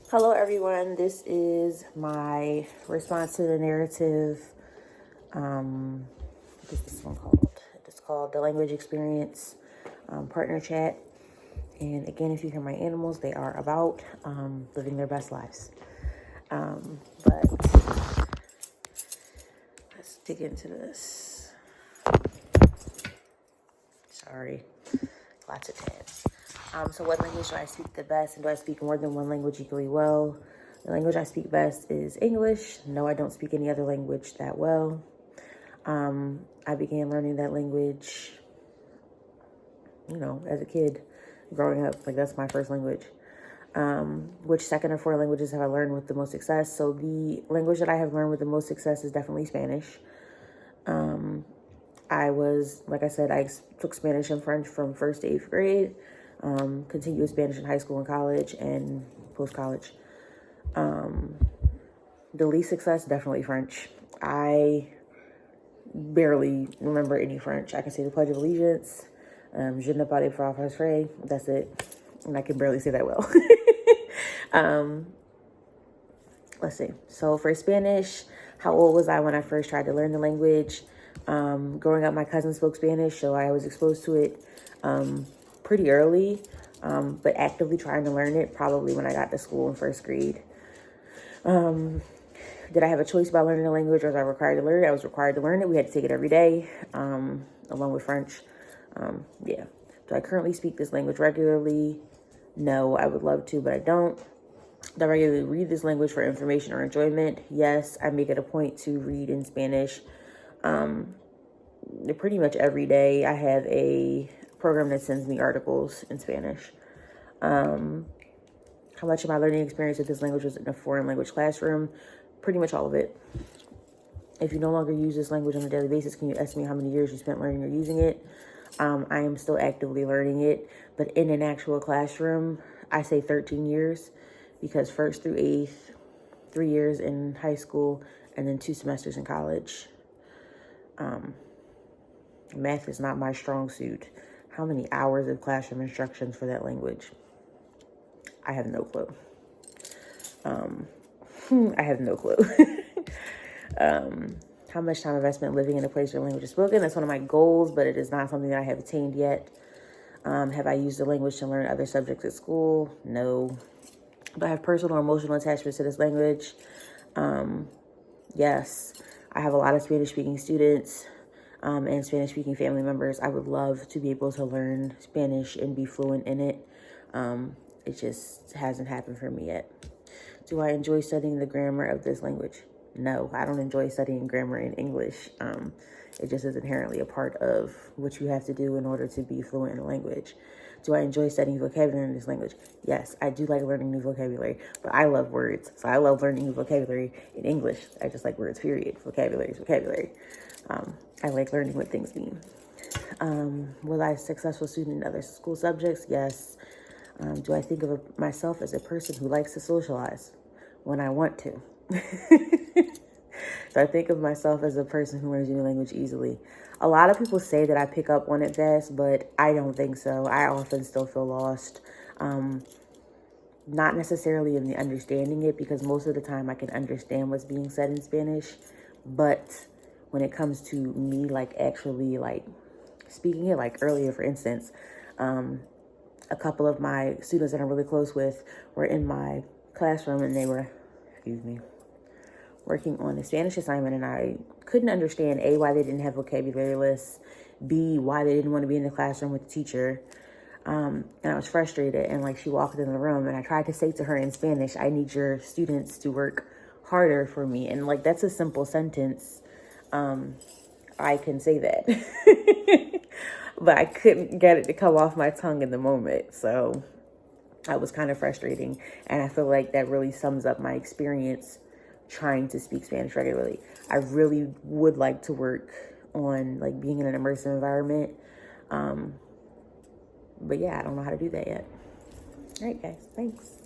Hello, everyone. This is my response to the narrative. What is this one called? It's called The Language Experience Partner Chat. And again, if you hear my animals, they are about living their best lives. But let's dig into this. Sorry, lots of tabs. So what language do I speak the best, and do I speak more than one language equally well? The language I speak best is English. No, I don't speak any other language that well. I began learning that language, as a kid, growing up. Like, that's my first language. Which second or fourth languages have I learned with the most success? So the language that I have learned with the most success is definitely Spanish. Like I said, I took Spanish and French from 1st to 8th grade, continued with Spanish in high school and college and post-college. The least success, definitely French. I barely remember any French. I can say the Pledge of Allegiance, Je ne parle pas français, that's it. And I can barely say that well. Let's see. So for Spanish, how old was I when I first tried to learn the language? Growing up, my cousin spoke Spanish, so I was exposed to it pretty early, but actively trying to learn it probably when I got to school in 1st grade. Did I have a choice about learning the language, or was I required to learn it? I was required to learn it. We had to take it every day, along with French. Yeah. Do I currently speak this language regularly? No, I would love to, but I don't. Do I regularly read this language for information or enjoyment? Yes, I make it a point to read in Spanish. Pretty much every day I have a program that sends me articles in Spanish. How much of my learning experience with this language was in a foreign language classroom? Pretty much all of it. If you no longer use this language on a daily basis, can you estimate how many years you spent learning or using it? I am still actively learning it, but in an actual classroom, I say 13 years, because 1st through 8th, 3 years in high school, and then 2 semesters in college. Math is not my strong suit. How many hours of classroom instructions for that language? I have no clue. I have no clue. How much time have I spent living in a place where language is spoken? That's one of my goals, but it is not something that I have attained yet. Have I used the language to learn other subjects at school? No. Do I have personal or emotional attachments to this language? Yes. I have a lot of Spanish-speaking students and Spanish-speaking family members. I would love to be able to learn Spanish and be fluent in it. It just hasn't happened for me yet. Do I enjoy studying the grammar of this language? No, I don't enjoy studying grammar in English. It just is inherently a part of what you have to do in order to be fluent in a language. Do I enjoy studying vocabulary in this language? Yes, I do like learning new vocabulary, but I love words. So I love learning new vocabulary in English. I just like words, period. Vocabulary is vocabulary. I like learning what things mean. Was I a successful student in other school subjects? Yes. Do I think of myself as a person who likes to socialize when I want to? So I think of myself as a person who learns a new language easily. A lot of people say that I pick up on it fast, but I don't think so. I often still feel lost. Not necessarily in the understanding it, because most of the time I can understand what's being said in Spanish. But when it comes to me, actually speaking it, earlier, for instance, a couple of my students that I'm really close with were in my classroom, and they were, working on a Spanish assignment, and I couldn't understand, A, why they didn't have vocabulary lists, B, why they didn't want to be in the classroom with the teacher. And I was frustrated, and she walked in the room, and I tried to say to her in Spanish, I need your students to work harder for me. And that's a simple sentence. I can say that, but I couldn't get it to come off my tongue in the moment. So that was kind of frustrating. And I feel like that really sums up my experience trying to speak Spanish regularly. I really would like to work on being in an immersive environment. But yeah, I don't know how to do that yet. All right, guys, thanks.